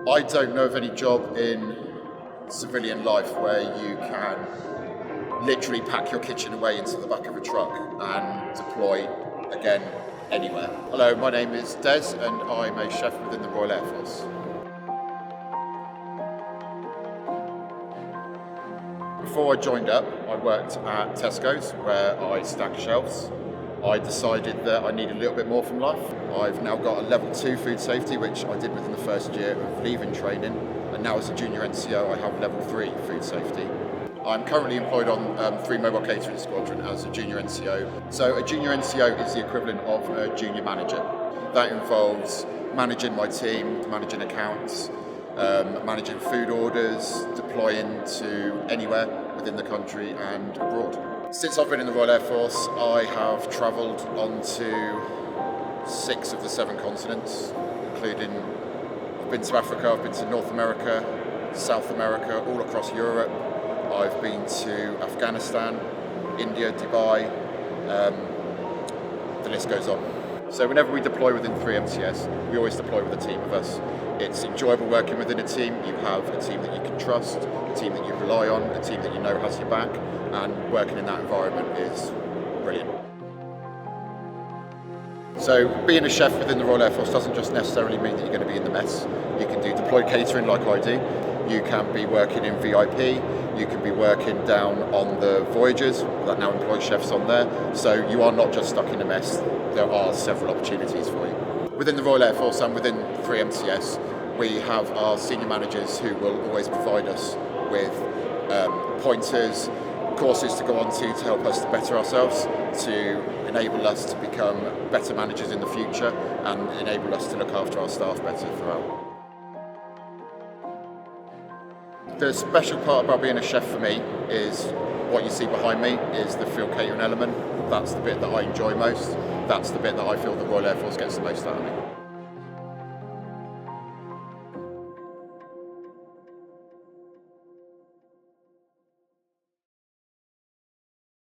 I don't know of any job in civilian life where you can literally pack your kitchen away into the back of a truck and deploy again anywhere. Hello, my name is Des and I'm a chef within the Royal Air Force. Before I joined up, I worked at Tesco's where I stacked shelves. I decided that I needed a little bit more from life. I've now got a level 2 food safety, which I did within the first year of leaving training, and now as a junior NCO I have level 3 food safety. I'm currently employed on 3 Mobile Catering Squadron as a junior NCO. So a junior NCO is the equivalent of a junior manager. That involves managing my team, managing accounts, managing food orders, deploying to anywhere within the country and abroad. Since I've been in the Royal Air Force, I have travelled onto 6 of the 7 continents, including I've been to Africa, I've been to North America, South America, all across Europe. I've been to Afghanistan, India, Dubai, the list goes on. So whenever we deploy within 3MCS, we always deploy with a team of us. It's enjoyable working within a team. You have a team that you can trust, a team that you rely on, a team that you know has your back, and working in that environment is brilliant. So being a chef within the Royal Air Force doesn't just necessarily mean that you're going to be in the mess. You can do deployed catering like I do. You can be working in VIP. You can be working down on the voyages that now employ chefs on there. So you are not just stuck in a mess. There are several opportunities for you. Within the Royal Air Force and within 3MCS, we have our senior managers who will always provide us with pointers, courses to go on to help us to better ourselves, to enable us to become better managers in the future and enable us to look after our staff better throughout. The special part about being a chef for me is what you see behind me is the field catering element. That's the bit that I enjoy most. That's the bit that I feel the Royal Air Force gets the most out of me.